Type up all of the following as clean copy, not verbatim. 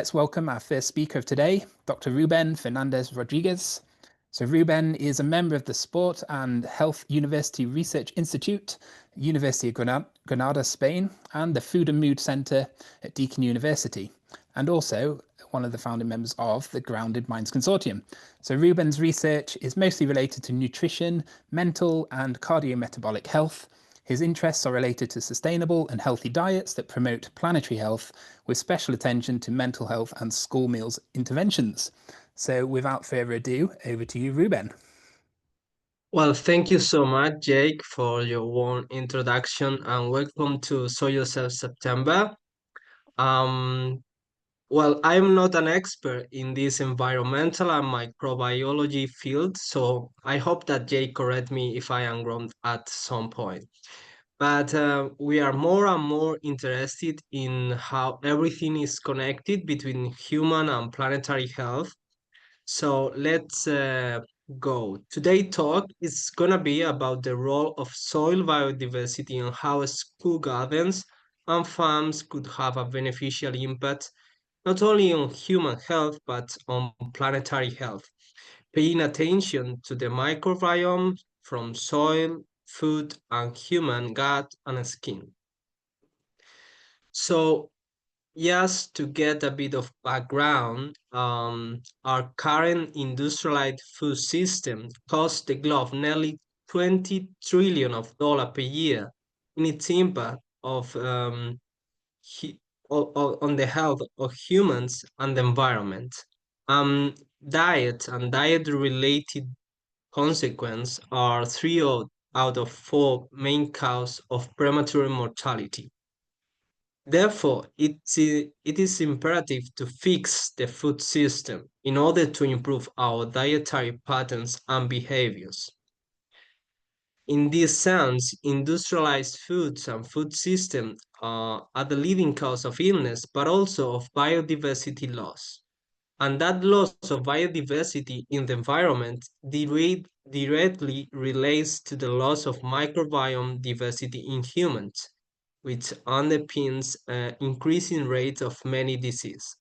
let's welcome our first speaker of today, Dr. Rubén Fernández Rodríguez. So Rubén is a member of the Sport and Health University Research Institute, University of Granada, Spain, and the Food and Mood Center at Deakin University, and also one of the founding members of the Grounded Minds Consortium. So Rubén's research is mostly related to nutrition, mental and cardiometabolic health. His interests are related to sustainable and healthy diets that promote planetary health, with special attention to mental health and school meals interventions. So without further ado, over to you, Rubén. Well, thank you so much, Jake, for your warm introduction and welcome to Soy Yourself September. Well, I'm not an expert in this environmental and microbiology field, so I hope that Jake correct me if I am wrong at some point. But we are more and more interested in how everything is connected between human and planetary health. So let's go. Today's talk is gonna be about the role of soil biodiversity and how school gardens and farms could have a beneficial impact not only on human health but on planetary health, paying attention to the microbiome from soil, food, and human gut and skin. So just to get a bit of background, our current industrialized food system costs the globe nearly 20 trillion of dollar per year in its impact on the health of humans and the environment. Um, Diet and diet-related consequences are out of four main causes of premature mortality. Therefore, it is imperative to fix the food system in order to improve our dietary patterns and behaviors. In this sense, industrialized foods and food systems are the leading cause of illness, but also of biodiversity loss. And that loss of biodiversity in the environment directly relates to the loss of microbiome diversity in humans, which underpins increasing rates of many diseases.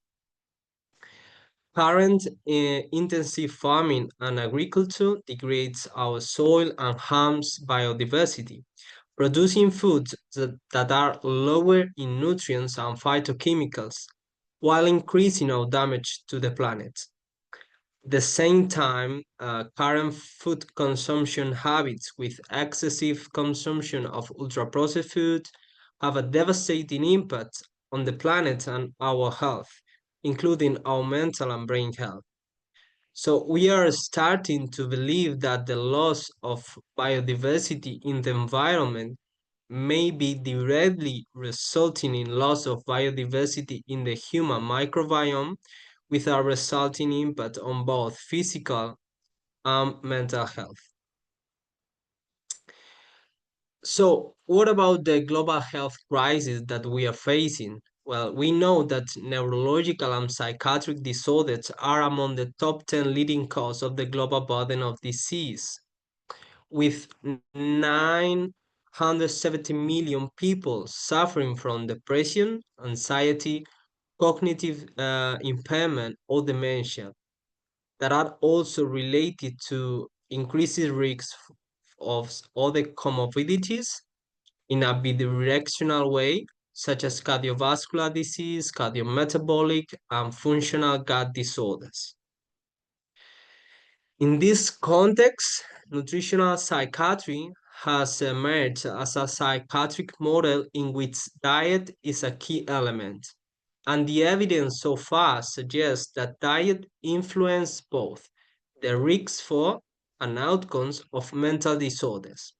Current intensive farming and agriculture degrades our soil and harms biodiversity, producing foods that are lower in nutrients and phytochemicals, while increasing our damage to the planet. At the same time, current food consumption habits with excessive consumption of ultra-processed food have a devastating impact on the planet and our health, including our mental and brain health. So we are starting to believe that the loss of biodiversity in the environment may be directly resulting in loss of biodiversity in the human microbiome, with a resulting impact on both physical and mental health. So, what about the global health crisis that we are facing? Well, we know that neurological and psychiatric disorders are among the top 10 leading causes of the global burden of disease, with 970 million people suffering from depression, anxiety, cognitive impairment, or dementia, that are also related to increased risks of other comorbidities in a bidirectional way, such as cardiovascular disease, cardiometabolic, and functional gut disorders. In this context, nutritional psychiatry has emerged as a psychiatric model in which diet is a key element, and the evidence so far suggests that diet influences both the risks for and outcomes of mental disorders,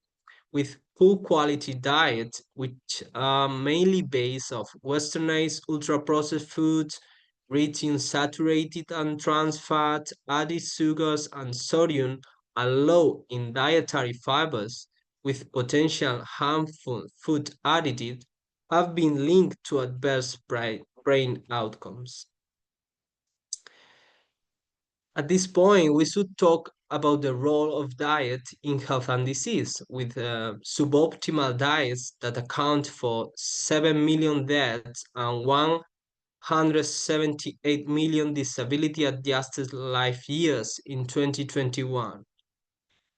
with poor quality diets, which are mainly based on westernized ultra-processed foods, rich in saturated and trans fat, added sugars, and sodium, and low in dietary fibers, with potential harmful food additives, have been linked to adverse brain outcomes. At this point, we should talk about the role of diet in health and disease, with suboptimal diets that account for 7 million deaths and 178 million disability-adjusted life years in 2021.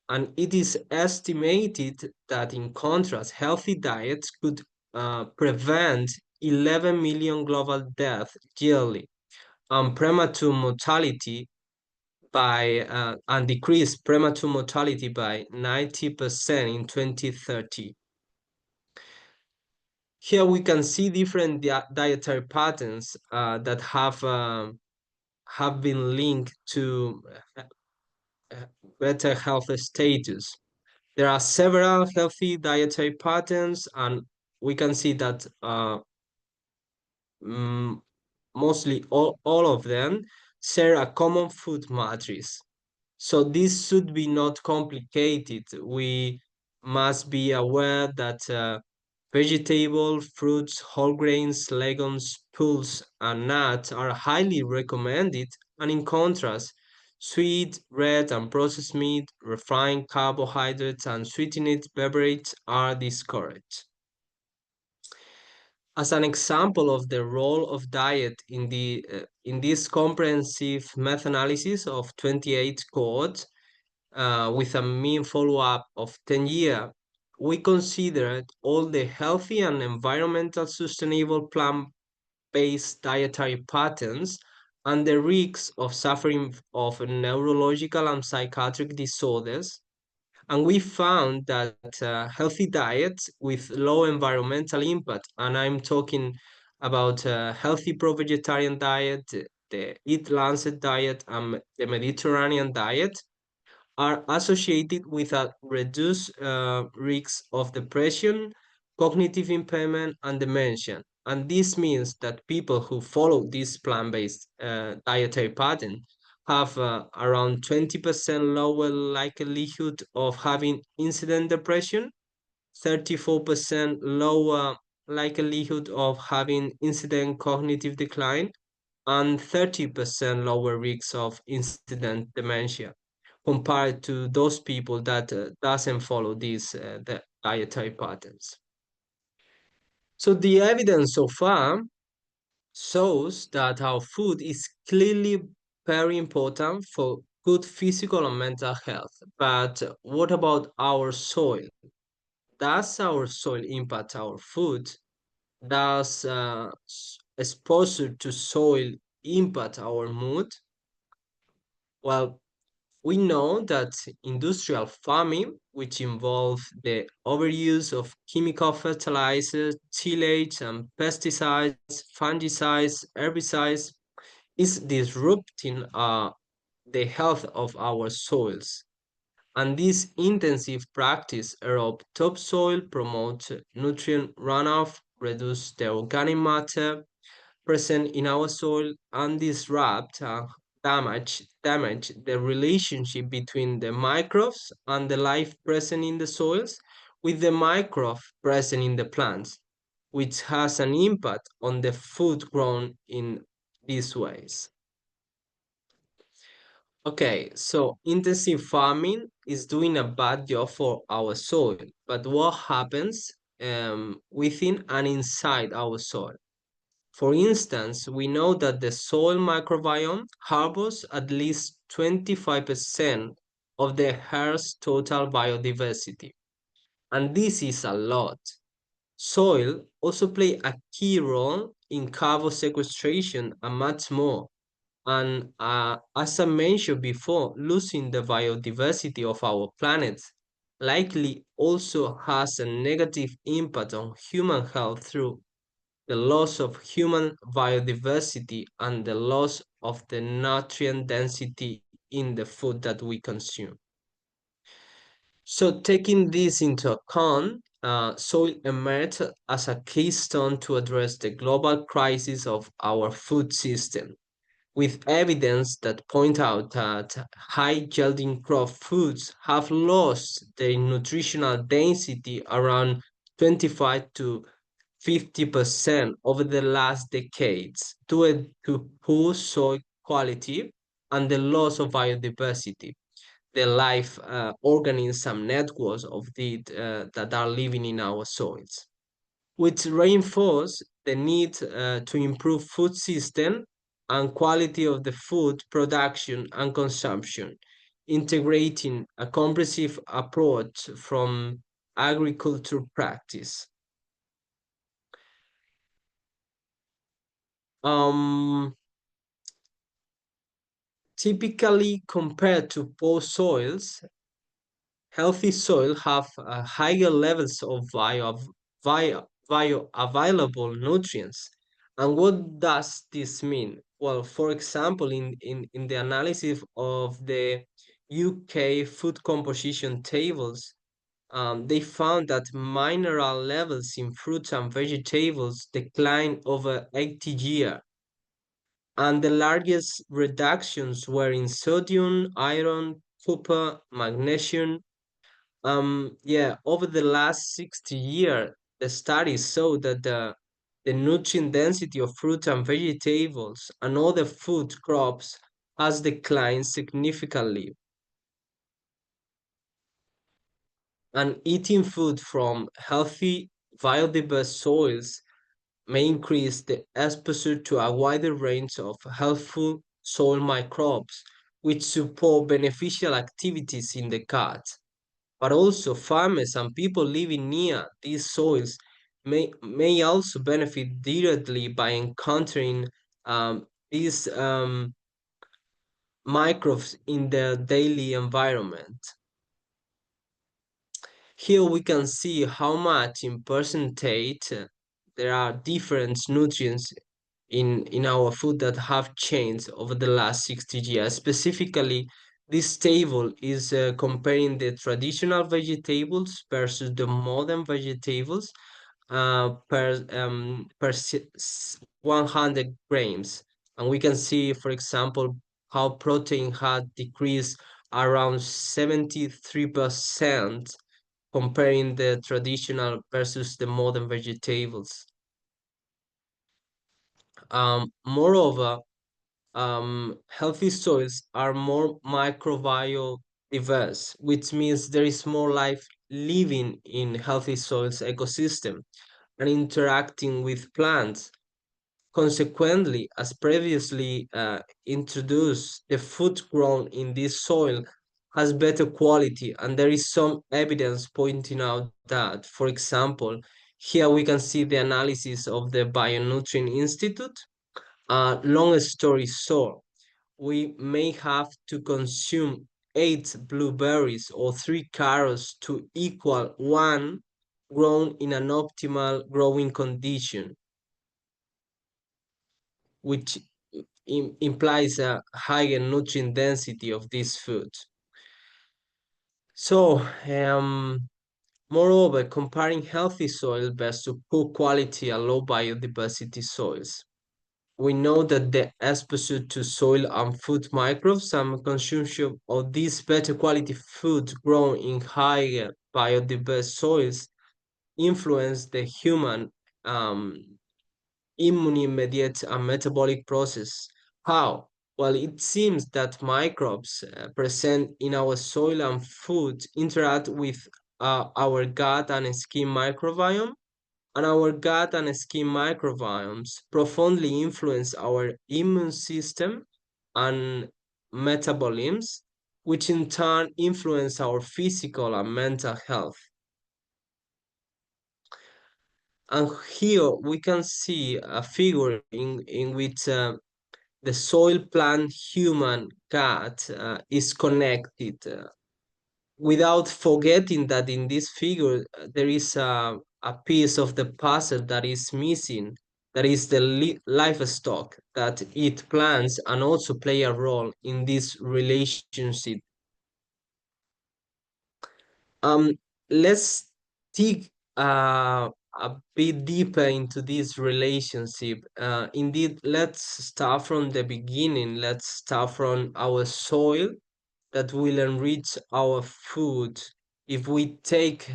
And it is estimated that, in contrast, healthy diets could prevent 11 million global deaths yearly and premature mortality and decrease premature mortality by 90% in 2030. Here we can see different dietary patterns that have been linked to uh, better health status. There are several healthy dietary patterns, and we can see that mm, mostly all of them share a common food matrix. So this should be not complicated. We must be aware that vegetable, fruits, whole grains, legumes, pulse, and nuts are highly recommended, and in contrast, sweet, red, and processed meat, refined carbohydrates, and sweetened beverages are discouraged. As an example of the role of diet in this comprehensive meta-analysis of 28 cohorts, with a mean follow-up of 10 years, we considered all the healthy and environmental sustainable plant-based dietary patterns and the risks of suffering of neurological and psychiatric disorders. And we found that healthy diets with low environmental impact, and I'm talking about healthy pro-vegetarian diet, the Eat Lancet diet, and the Mediterranean diet, are associated with a reduced risk of depression, cognitive impairment, and dementia. And this means that people who follow this plant-based dietary pattern have around 20% lower likelihood of having incident depression, 34% lower likelihood of having incident cognitive decline, and 30% lower risk of incident dementia compared to those people that doesn't follow these the dietary patterns. So the evidence so far shows that our food is clearly very important for good physical and mental health. But what about our soil? Does our soil impact our food? Does exposure to soil impact our mood? Well, we know that industrial farming, which involves the overuse of chemical fertilizers, tillage, and pesticides, fungicides, herbicides, is disrupting the health of our soils. And this intensive practice erode topsoil, promote nutrient runoff, reduce the organic matter present in our soil, and disrupt damage the relationship between the microbes and the life present in the soils with the microbe present in the plants, which has an impact on the food grown in these ways. Okay, so intensive farming is doing a bad job for our soil, but what happens within and inside our soil? For instance, we know that the soil microbiome harbors at least 25% of the Earth's total biodiversity, and this is a lot. Soil also play a key role in carbon sequestration and much more. And as I mentioned before, losing the biodiversity of our planet likely also has a negative impact on human health through the loss of human biodiversity and the loss of the nutrient density in the food that we consume. So taking this into account, soil emerged as a keystone to address the global crisis of our food system, with evidence that point out that high-yielding crop foods have lost their nutritional density around 25 to 50% over the last decades due to poor soil quality and the loss of biodiversity, the life organism networks of that are living in our soils. which reinforce the need to improve food system and quality of the food production and consumption, integrating a comprehensive approach from agriculture practice. Um, Typically compared to poor soils, healthy soil have higher levels of bioavailable nutrients. And what does this mean? Well, for example, in the analysis of the UK food composition tables, they found that mineral levels in fruits and vegetables decline over 80 years, and the largest reductions were in sodium, iron, copper, magnesium. Yeah, over the last 60 years, the studies show that the nutrient density of fruits and vegetables and other food crops has declined significantly. And eating food from healthy, biodiverse soils may increase the exposure to a wider range of helpful soil microbes, which support beneficial activities in the gut. But also, farmers and people living near these soils may also benefit directly by encountering these microbes in their daily environment. Here we can see how much in percentage there are different nutrients in our food that have changed over the last 60 years. Specifically, this table is comparing the traditional vegetables versus the modern vegetables per 100 grams. And we can see, for example, how protein had decreased around 73% comparing the traditional versus the modern vegetables. Moreover, healthy soils are more microbial diverse, which means there is more life living in healthy soils ecosystem and interacting with plants. Consequently, as previously introduced, the food grown in this soil has better quality, and there is some evidence pointing out that, for example, here we can see the analysis of the Bionutrient Institute. Long story short, we may have to consume 8 blueberries or 3 carrots to equal one grown in an optimal growing condition, which implies a higher nutrient density of this food. So, moreover, comparing healthy soil versus poor quality and low biodiversity soils, we know that the exposure to soil and food microbes and consumption of these better quality food grown in higher biodiverse soils influence the human immune mediate and metabolic process. How? Well, it seems that microbes present in our soil and food interact with our gut and skin microbiome, and our gut and skin microbiomes profoundly influence our immune system and metabolisms, which in turn influence our physical and mental health. And here we can see a figure in which the soil plant human gut is connected, without forgetting that in this figure there is a piece of the puzzle that is missing, that is the livestock that eat plants and also play a role in this relationship. um let's dig a bit deeper into this relationship. Indeed, let's start from the beginning. Let's start from our soil that will enrich our food. If we take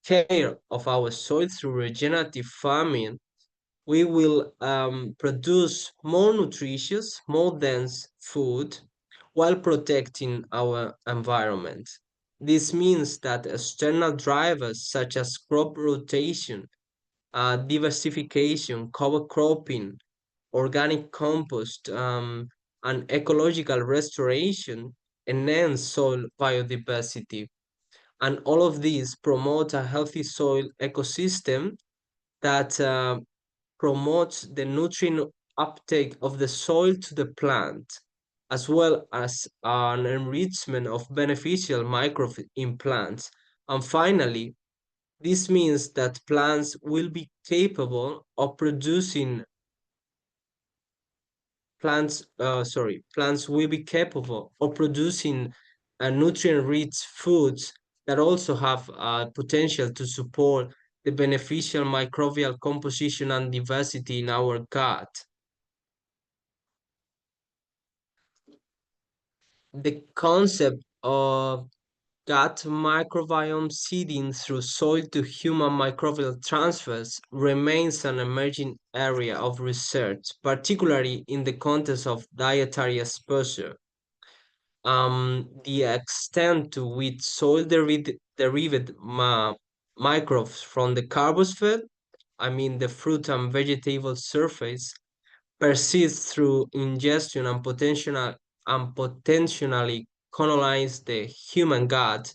care of our soil through regenerative farming, we will produce more nutritious, more dense food while protecting our environment. This means that external drivers such as crop rotation, diversification, cover cropping, organic compost, and ecological restoration enhance soil biodiversity. And all of these promote a healthy soil ecosystem that promotes the nutrient uptake of the soil to the plant, as well as an enrichment of beneficial microbes in plants. And finally, this means that plants will be capable of producing plants will be capable of producing nutrient-rich foods that also have potential to support the beneficial microbial composition and diversity in our gut. The concept of gut microbiome seeding through soil to human microbial transfers remains an emerging area of research, particularly in the context of dietary exposure. The extent to which derived microbes from the carbosphere, I mean the fruit and vegetable surface, persist through ingestion and potentially colonize the human gut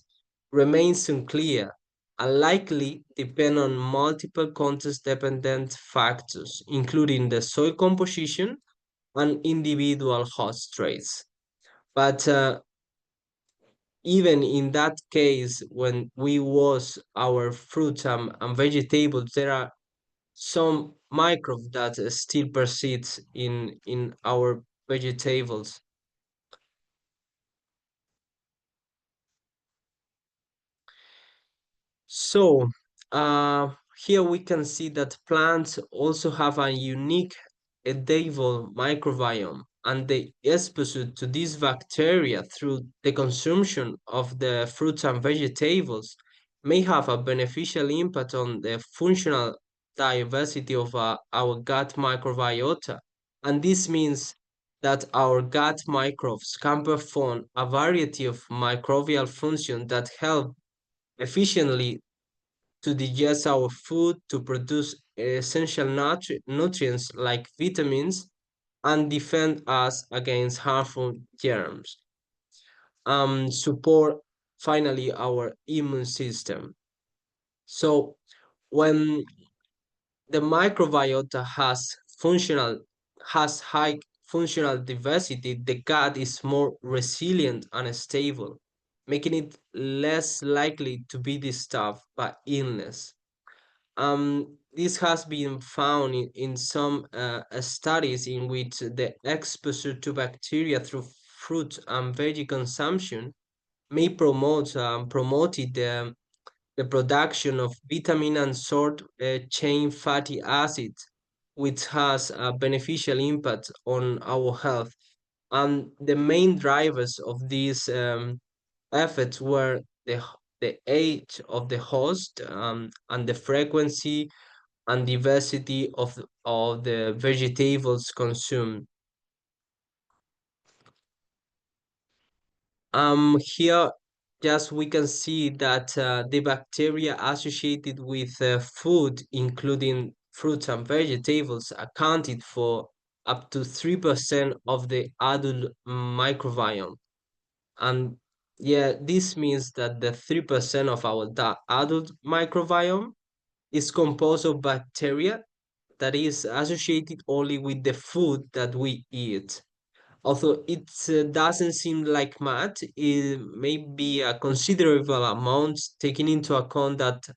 remains unclear and likely depend on multiple context-dependent factors, including the soil composition and individual host traits. But even in that case, when we wash our fruits and vegetables, there are some microbes that still persist in our vegetables. So here we can see that plants also have a unique edible microbiome, and the exposure to these bacteria through the consumption of the fruits and vegetables may have a beneficial impact on the functional diversity of our gut microbiota. And this means that our gut microbes can perform a variety of microbial functions that help efficiently to digest our food, to produce essential nutrients like vitamins, and defend us against harmful germs. Support finally our immune system. So when the microbiota has high functional diversity, the gut is more resilient and stable, making it less likely to be disturbed by illness. This has been found in some studies in which the exposure to bacteria through fruit and veggie consumption may promoted the production of vitamin and short chain fatty acids, which has a beneficial impact on our health. And the main drivers of these effects were the age of the host and the frequency and diversity of the vegetables consumed. Here, just we can see that the bacteria associated with food, including fruits and vegetables, accounted for up to 3% of the adult microbiome. And yeah, this means that the 3% of our adult microbiome is composed of bacteria that is associated only with the food that we eat. Although it doesn't seem like much, it may be a considerable amount taking into account that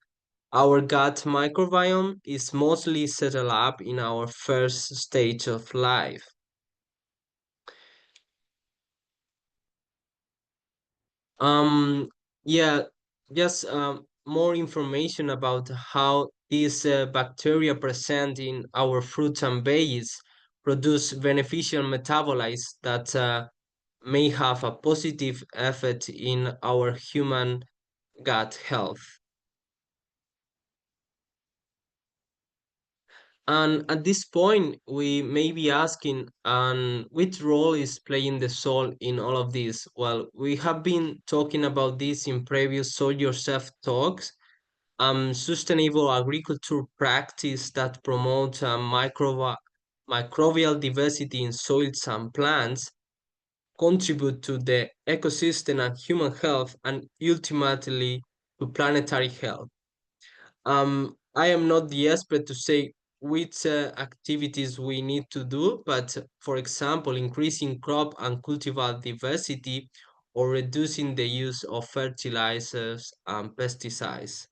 our gut microbiome is mostly settled up in our first stage of life. Um, yeah, just more information about how these bacteria present in our fruits and veggies produce beneficial metabolites that may have a positive effect in our human gut health. And at this point, we may be asking, which role is playing the soul in all of this? Well, we have been talking about this in previous Soul Yourself talks, sustainable agriculture practice that promote microbial diversity in soils and plants contribute to the ecosystem and human health and ultimately to planetary health. I am not the expert to say which activities we need to do, but for example, increasing crop and cultivar diversity or reducing the use of fertilizers and pesticides.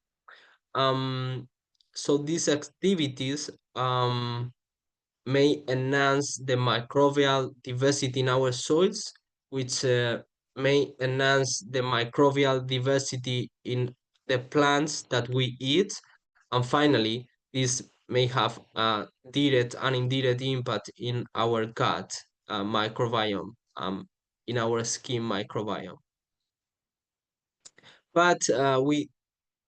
Um, so these activities may enhance the microbial diversity in our soils, which may enhance the microbial diversity in the plants that we eat. And finally, this may have a direct and indirect impact in our gut microbiome, in our skin microbiome. But we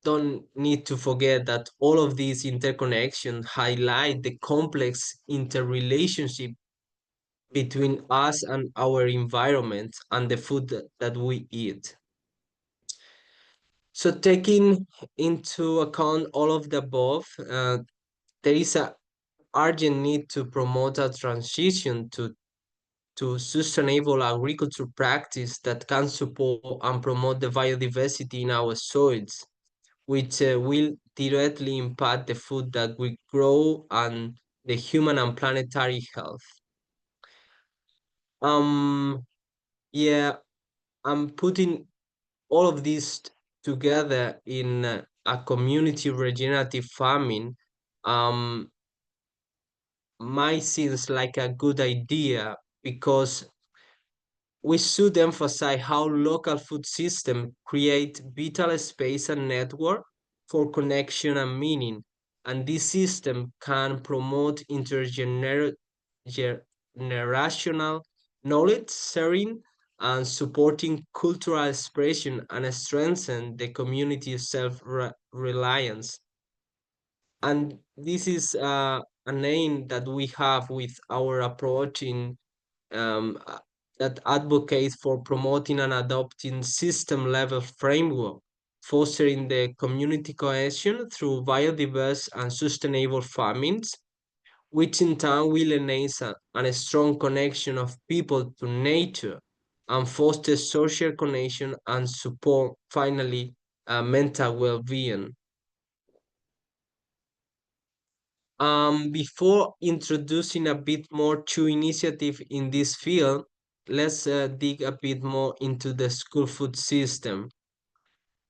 don't need to forget that all of these interconnections highlight the complex interrelationship between us and our environment and the food that we eat. So, taking into account all of the above, there is a urgent need to promote a transition to sustainable agriculture practice that can support and promote the biodiversity in our soils, which will directly impact the food that we grow and the human and planetary health. Um, yeah, I'm putting all of this together in a community regenerative farming um, might seems like a good idea because we should emphasize how local food systems create vital space and network for connection and meaning. And this system can promote intergenerational knowledge sharing and supporting cultural expression and strengthen the community's self-reliance. And this is an aim that we have with our approach in that advocates for promoting and adopting system level framework, fostering the community cohesion through biodiverse and sustainable farmings, which in turn will enhance a strong connection of people to nature and foster social connection and support finally mental well-being. Before introducing a bit more to initiative in this field, let's dig a bit more into the school food system.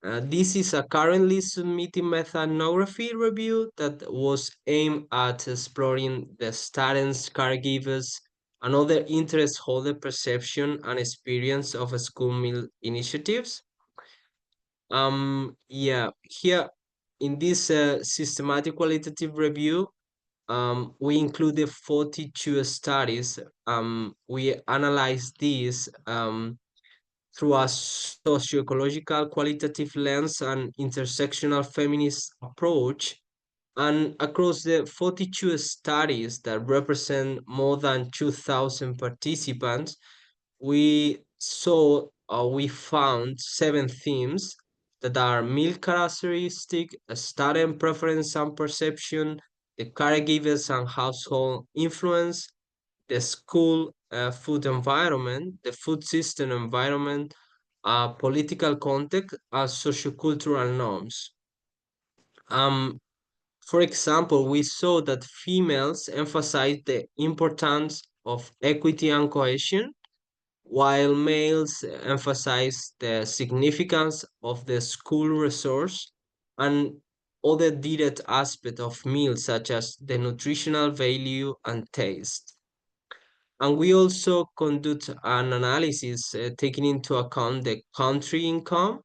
This is a currently submitted methanography review that was aimed at exploring the students, caregivers, and other interest holder perception and experience of school meal initiatives. Here in this systematic qualitative review, we included 42 studies. We analyzed these through a socio-ecological qualitative lens and intersectional feminist approach. And across the 42 studies that represent more than 2,000 participants, we found 7 themes that are meal characteristic, student preference and perception, the caregivers and household influence, the school food environment, the food system environment, political context, and sociocultural norms. Um, for example, we saw that females emphasize the importance of equity and cohesion, while males emphasize the significance of the school resource and other direct aspects of meals such as the nutritional value and taste. And we also conduct an analysis taking into account the country income,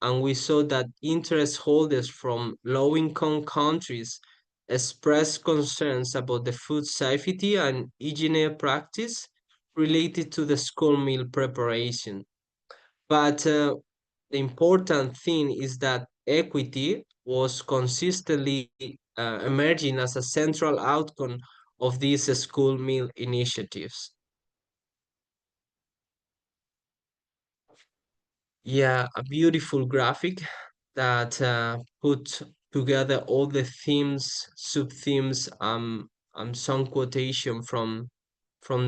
and we saw that interest holders from low-income countries expressed concerns about the food safety and hygiene practice related to the school meal preparation. But the important thing is that equity was consistently emerging as a central outcome of these school meal initiatives. Yeah, a beautiful graphic that put together all the themes, sub-themes, some quotation from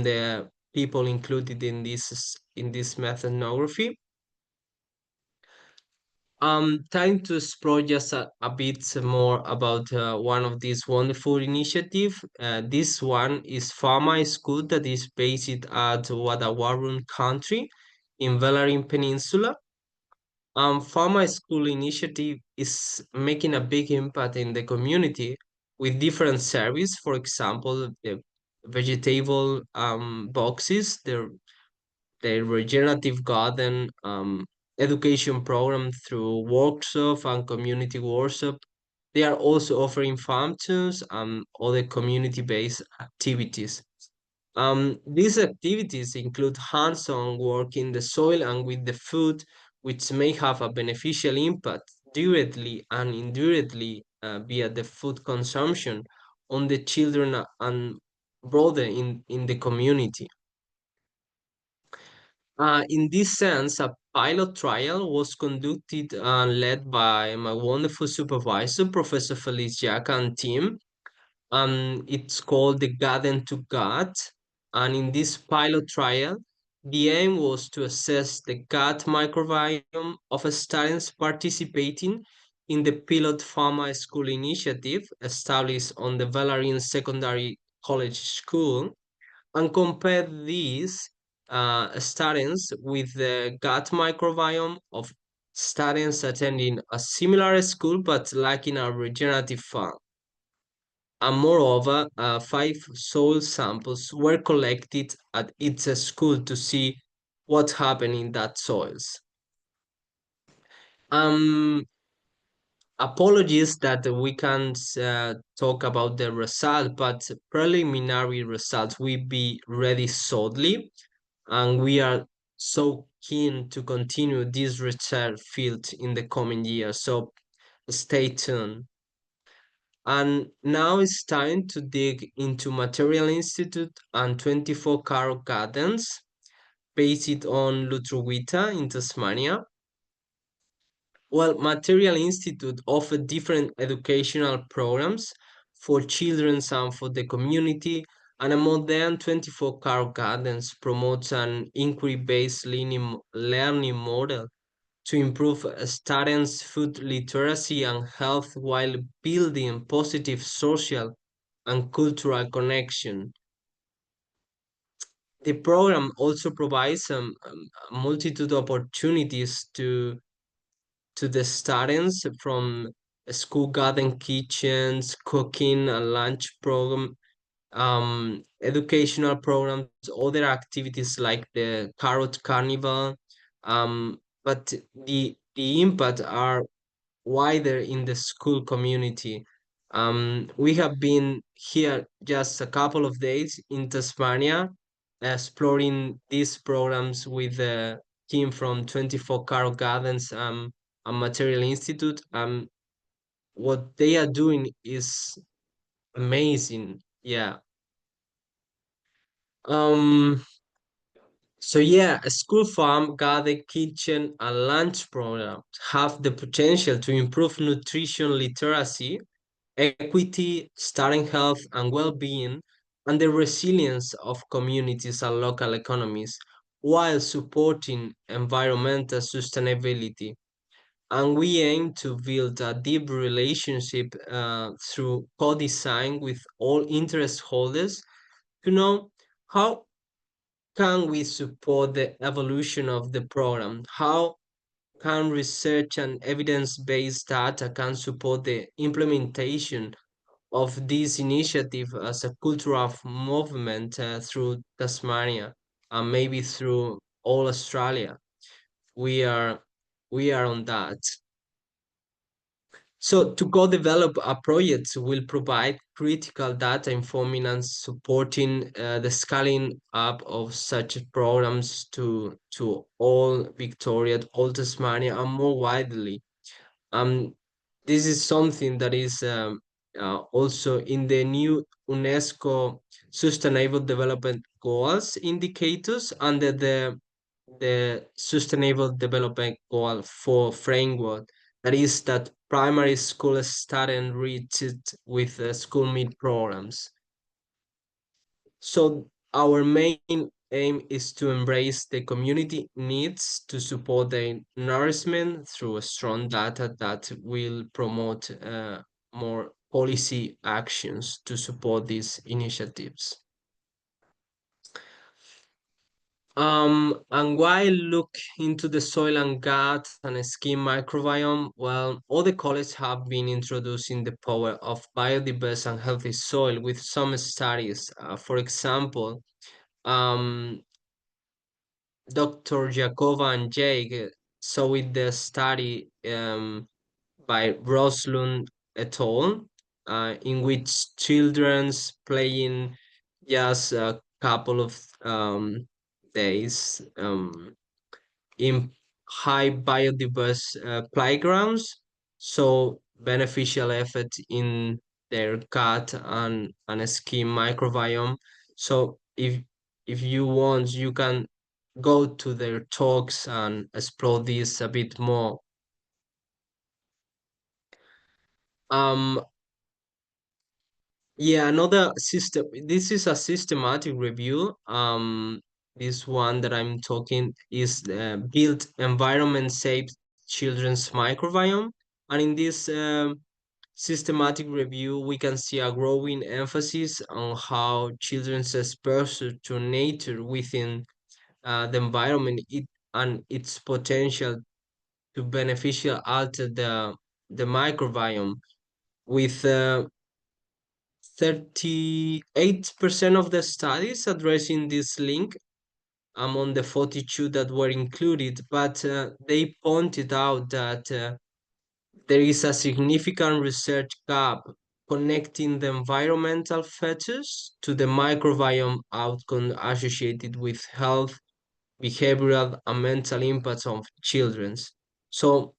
the people included in this methodography. Trying to explore just a bit more about one of these wonderful initiative. This one is Pharma School that is based at Wadawarun country in Velarin Peninsula. Pharma School initiative is making a big impact in the community with different service. For example, the vegetable boxes, the regenerative garden education program through workshop and community workshop. They are also offering farm tours and other community-based activities. These activities include hands-on work in the soil and with the food, which may have a beneficial impact directly and indirectly via the food consumption on the children and broader in the community. In this sense, a pilot trial was conducted and led by my wonderful supervisor, Professor Felice Jack and team. It's called the Garden to God. And in this pilot trial, the aim was to assess the gut microbiome of students participating in the pilot pharma school initiative established on the Valerian Secondary College School and compare these students with the gut microbiome of students attending a similar school but lacking a regenerative farm. And moreover, five soil samples were collected at each school to see what happened in that soils. Um, Apologies that we can't talk about the result, but preliminary results will be ready shortly, and we are so keen to continue this research field in the coming years. So stay tuned. And now it's time to dig into Material Institute and 24 Carol Gardens, based on Lutruwita in Tasmania. Well, Material Institute offers different educational programs for children and for the community, and a modern 24 Carol Gardens promotes an inquiry-based learning model to improve students' food literacy and health while building positive social and cultural connection. The program also provides a multitude of opportunities to the students from school garden kitchens, cooking and lunch program, educational programs, other activities like the Carrot Carnival. But the impact are wider in the school community. We have been here just a couple of days in Tasmania, exploring these programs with the team from 24 Carol Gardens and Material Institute. What they are doing is amazing. Yeah. Um, So yeah, a school farm, garden, kitchen, and lunch programs have the potential to improve nutrition literacy, equity, student health and well-being, and the resilience of communities and local economies, while supporting environmental sustainability. And we aim to build a deep relationship through co-design with all interest holders to know how can we support the evolution of the program? How can research and evidence-based data can support the implementation of this initiative as a cultural movement through Tasmania and maybe through all Australia? We are we are on that. So to co-develop a project will provide critical data informing and supporting the scaling up of such programs to all Victoria, all Tasmania, and more widely. Um, this is something that is also in the new UNESCO Sustainable Development Goals indicators under the Sustainable Development Goal for framework That is that primary school start enriched with school meal programs. So our main aim is to embrace the community needs to support their nourishment through a strong data that will promote more policy actions to support these initiatives. And why look into the soil and gut and skin microbiome? Well, all the colleges have been introducing the power of biodiverse and healthy soil with some studies. For example, um, Dr. Jakova and Jake saw with the study by Roslund et al., in which children's playing just a couple of days in high biodiverse playgrounds, so beneficial effect in their gut and skin microbiome. So if you want, you can go to their talks and explore this a bit more. Um, yeah, another system. This is a systematic review. This one that I'm talking is built environment safe children's microbiome, and in this systematic review, we can see a growing emphasis on how children's exposure to nature within the environment and its potential to beneficial alter the microbiome with 38% of the studies addressing this link among the 42 that were included, but they pointed out that there is a significant research gap connecting the environmental factors to the microbiome outcome associated with health, behavioral, and mental impacts of children. So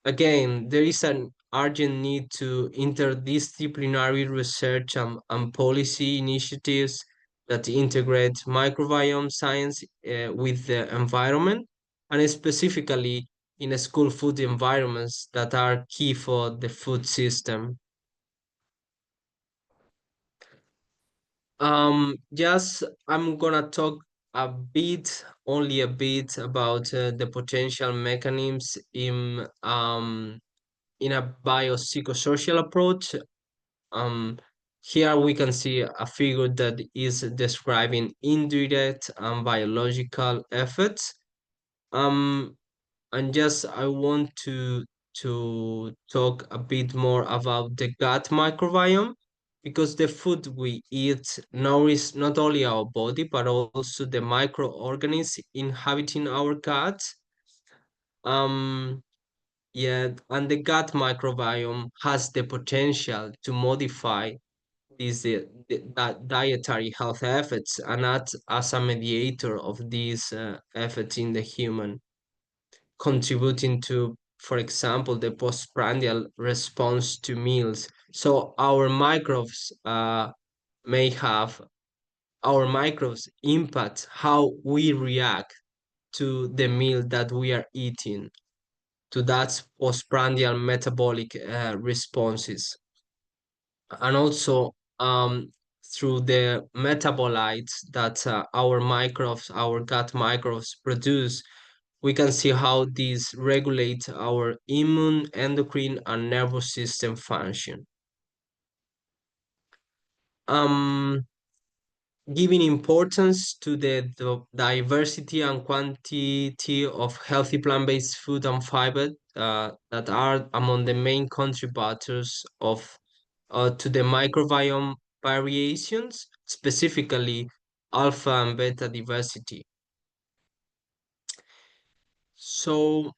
again, there is an urgent need to interdisciplinary research and policy initiatives that integrate microbiome science with the environment, and specifically in school food environments that are key for the food system. Just I'm gonna talk a bit, only a bit, about the potential mechanisms in a biopsychosocial approach. Um, Here we can see a figure that is describing indirect and biological effects. Um, and just I want to talk a bit more about the gut microbiome because the food we eat nourishes not only our body but also the microorganisms inhabiting our gut. Um, Yeah, and the gut microbiome has the potential to modify that dietary health effects and act as a mediator of these effects in the human, contributing to, for example, the postprandial response to meals. So may have our microbes impact how we react to the meal that we are eating, to that postprandial metabolic responses, and also through the metabolites that our gut microbes produce, we can see how these regulate our immune, endocrine, and nervous system function. Um, Giving importance to the diversity and quantity of healthy plant-based food and fiber that are among the main contributors of to the microbiome variations, specifically alpha and beta diversity. So,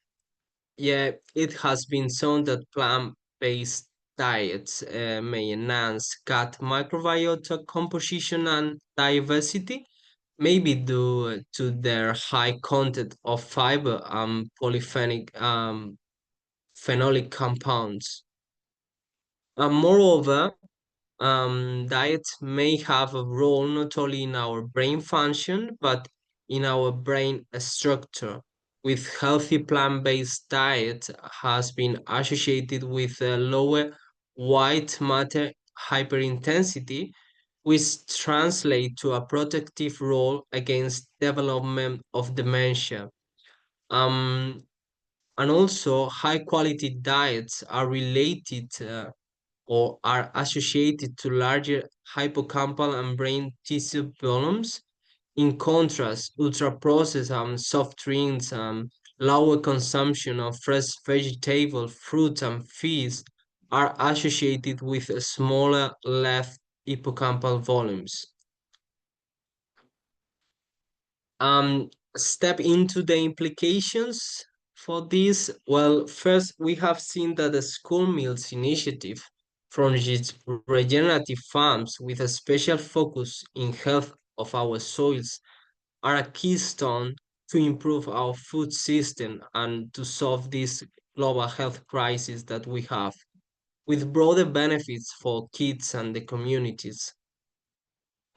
yeah, it has been shown that plant-based diets may enhance gut microbiota composition and diversity, maybe due to their high content of fiber and polyphenic phenolic compounds. And moreover, diet may have a role not only in our brain function but in our brain structure. with healthy plant-based diet has been associated with a lower white matter hyperintensity, which translate to a protective role against development of dementia. Um, and also, high quality diets are related or are associated to larger hippocampal and brain tissue volumes. In contrast, ultra-processed soft drinks and lower consumption of fresh vegetable, fruits, and fish are associated with smaller left hippocampal volumes. Step into the implications for this. Well, first, we have seen that the school meals initiative from regenerative farms with a special focus in health of our soils are a keystone to improve our food system and to solve this global health crisis that we have, with broader benefits for kids and the communities.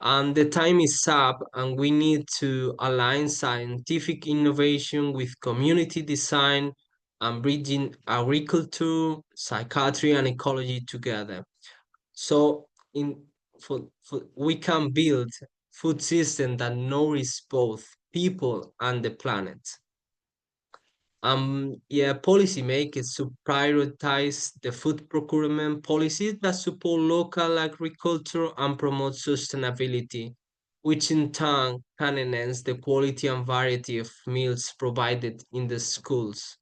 And the time is up, and we need to align scientific innovation with community design and bridging agriculture, psychiatry, and ecology together. So, we can build food system that nourish both people and the planet. Yeah, policymakers should prioritize the food procurement policies that support local agriculture and promote sustainability, which in turn can enhance the quality and variety of meals provided in the schools.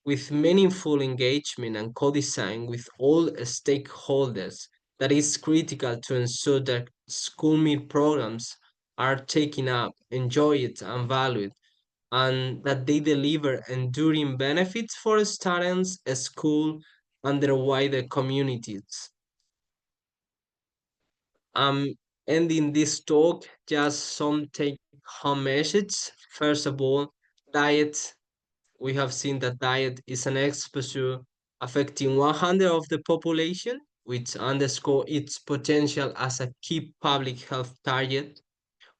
With meaningful engagement and co-design with all stakeholders, that is critical to ensure that school meal programs are taken up, enjoyed, and valued, and that they deliver enduring benefits for students, school, and their wider communities. Um, Ending this talk, just some take-home message. First of all, diet. We have seen that diet is an exposure affecting 100 of the population, which underscore its potential as a key public health target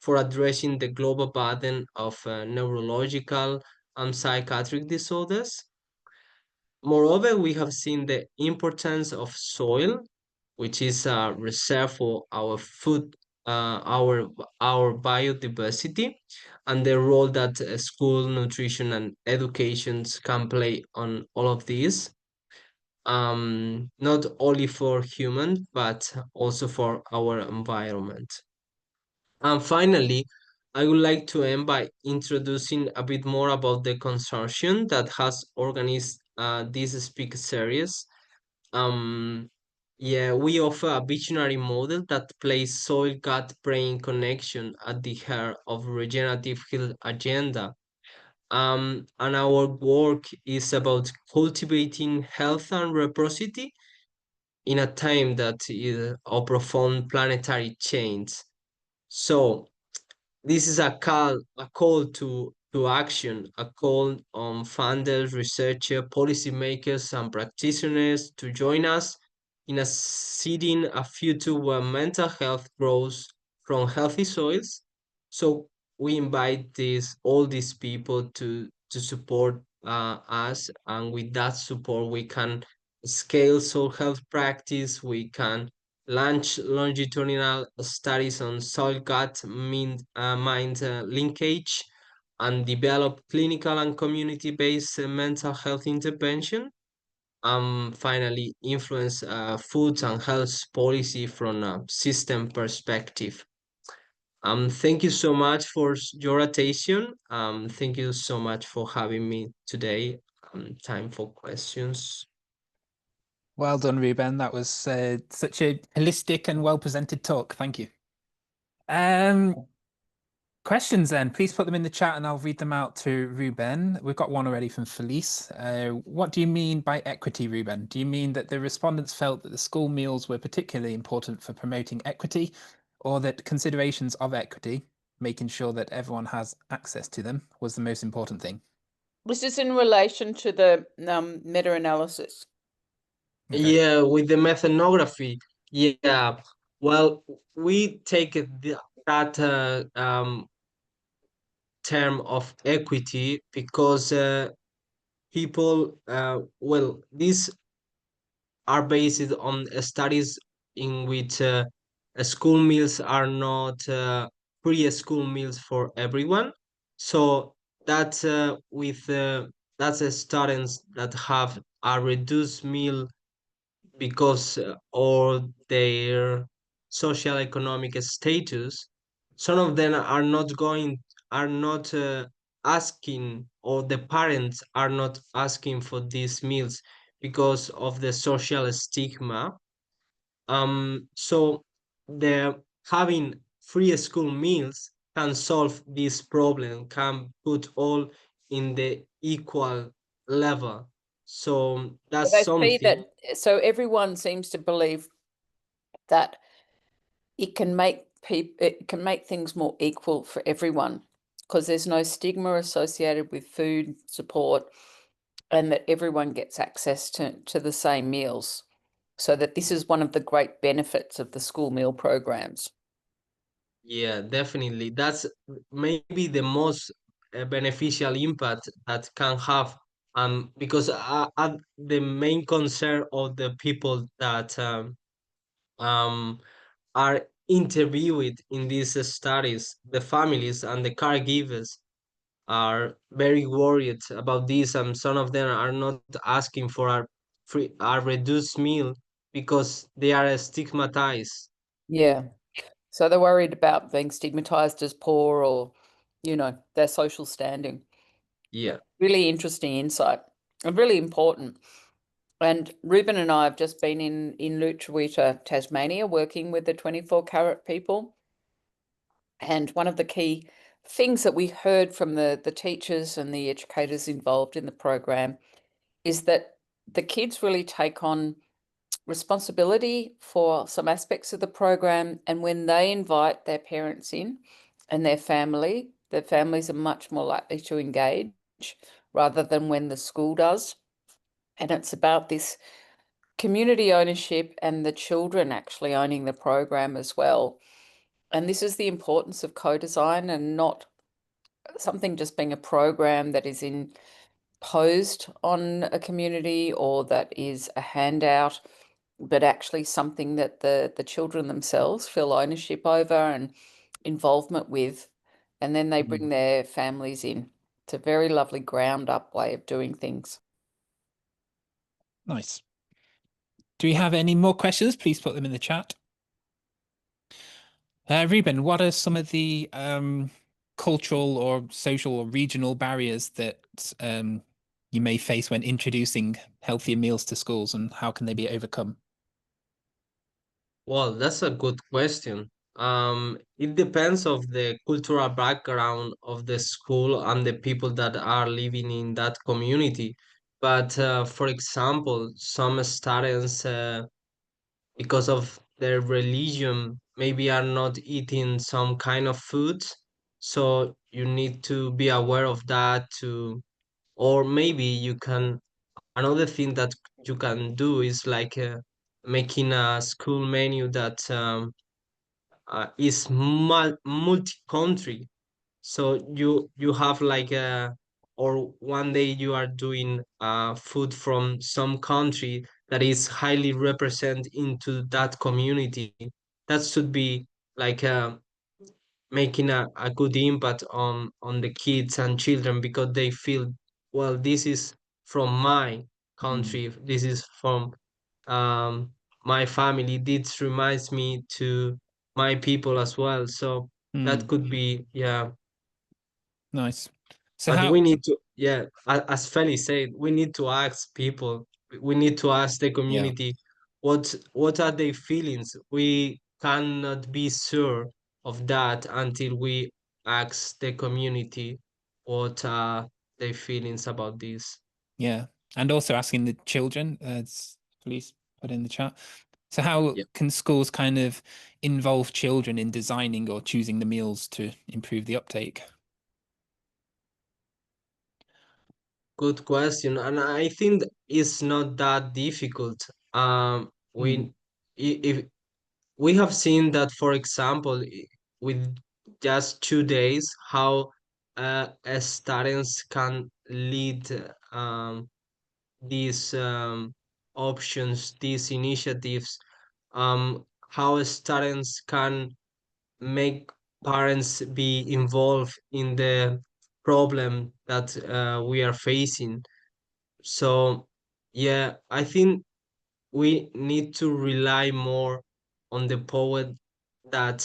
for addressing the global burden of neurological and psychiatric disorders. Moreover, we have seen the importance of soil, which is a reserve for our food, our biodiversity, and the role that school nutrition and educations can play on all of these. Not only for humans, but also for our environment. And finally, I would like to end by introducing a bit more about the consortium that has organized this speaker series. Um, yeah, we offer a visionary model that places soil gut brain connection at the heart of regenerative health agenda. And our work is about cultivating health and reciprocity in a time that is of profound planetary change. So this is a call to action, a call on funders, researchers, policymakers, and practitioners to join us in a seeding a future where mental health grows from healthy soils. So we invite all these people to support us, and with that support, we can scale soil health practice. We can launch longitudinal studies on soil-gut mind linkage, and develop clinical and community-based mental health intervention. Finally, influence food and health policy from a system perspective. Thank you so much for your attention. Thank you so much for having me today. Time for questions. Well done, Ruben. That was such a holistic and well-presented talk. Thank you. Questions then, please put them in the chat and I'll read them out to Ruben. We've got one already from Felice. What do you mean by equity, Ruben? Do you mean that the respondents felt that the school meals were particularly important for promoting equity, or that considerations of equity, making sure that everyone has access to them, was the most important thing? This is in relation to the meta-analysis. Okay. Yeah, with the methanography. Yeah. Well, we take that term of equity, because people, well, these are based on studies in which school meals are not free school meals for everyone. So that's that's students that have a reduced meal because or their social economic status. Some of them are not asking, or the parents are not asking for these meals because of the social stigma. So the having free school meals can solve this problem, can put all in the equal level. So So that's they see something. that, so everyone seems to believe that it can make things more equal for everyone because there's no stigma associated with food support, and that everyone gets access to the same meals. So that this is one of the great benefits of the school meal programs. Yeah, definitely. That's maybe the most beneficial impact that can have. Because the main concern of the people that um, are interviewed in these studies, the families and the caregivers are very worried about this, and some of them are not asking for a reduced meal because they are stigmatized. Yeah. So they're worried about being stigmatized as poor, or, their social standing. Yeah. Really interesting insight and really important. And Ruben and I have just been in Lutruwita, Tasmania, working with the 24 Carat people. And one of the key things that we heard from the teachers and the educators involved in the program is that the kids really take on responsibility for some aspects of the program. And when they invite their parents in and their families are much more likely to engage rather than when the school does. And it's about this community ownership and the children actually owning the program as well. And this is the importance of co-design, and not something just being a program that is imposed on a community or that is a handout, but actually something that the children themselves feel ownership over and involvement with, and then they bring their families in. It's a very lovely ground up way of doing things. Nice. Do we have any more questions? Please put them in the chat. Ruben, what are some of the cultural or social or regional barriers that you may face when introducing healthier meals to schools, and how can they be overcome? Well, that's a good question. It depends of the cultural background of the school and the people that are living in that community. But for example, some students, because of their religion, maybe are not eating some kind of foods. So you need to be aware of that too. Or maybe you can, another thing that you can do is like making a school menu that is multi-country. So you have like a, or one day you are doing food from some country that is highly represent into that community. That should be like making a good impact on the kids and children, because they feel, well, this is from my country, this is from um my family, this reminds me to my people as well. So that could be, yeah. Nice. So But we how, need to, yeah, as Feli said, we need to ask people, we need to ask the yeah, community what are their feelings. We cannot be sure of that until we ask the community what are their feelings about this. yeah. And also asking the children, please put in the chat. So how Yeah, can schools kind of involve children in designing or choosing the meals to improve the uptake? good question, and I think it's not that difficult. We if we have seen that, for example, with just 2 days, how students can lead these options, these initiatives, how students can make parents be involved in the problem that we are facing. So, yeah, I think we need to rely more on the power that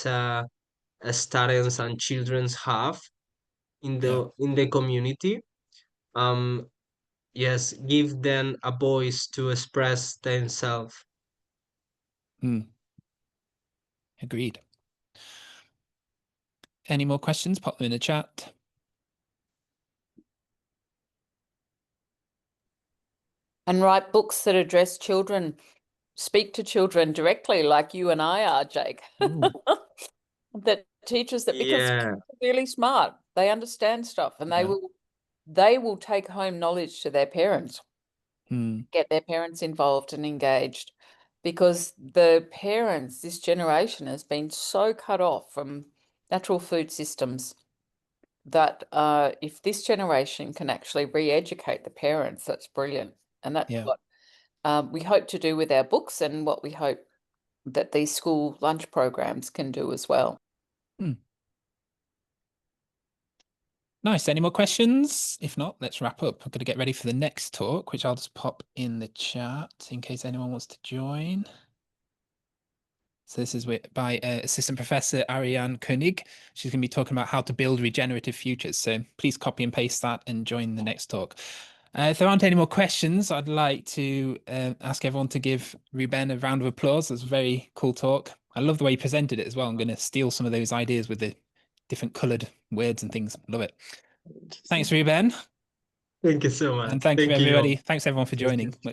students and children have in the community. Um, yes, give them a voice to express themselves. Agreed. Any more questions? Pop them in the chat. And write books that address children, speak to children directly, like you and I are, Jake. That teaches that, because Yeah, they're really smart, they understand stuff, and they will take home knowledge to their parents, get their parents involved and engaged, because the parents, this generation, has been so cut off from natural food systems that if this generation can actually re-educate the parents, that's brilliant. And that's what we hope to do with our books, and what we hope that these school lunch programs can do as well. Nice. Any more questions? If not, let's wrap up. I'm going to get ready for the next talk, which I'll just pop in the chat in case anyone wants to join. So this is by Assistant Professor Ariane Koenig. She's going to be talking about how to build regenerative futures. So please copy and paste that and join the next talk. If there aren't any more questions, I'd like to ask everyone to give Rubén a round of applause. It was a very cool talk. I love the way he presented it as well. I'm going to steal some of those ideas with the different coloured words and things. Love it. Thanks, Rubén. Thank you so much. And thank you, everybody. Thanks, everyone, for joining.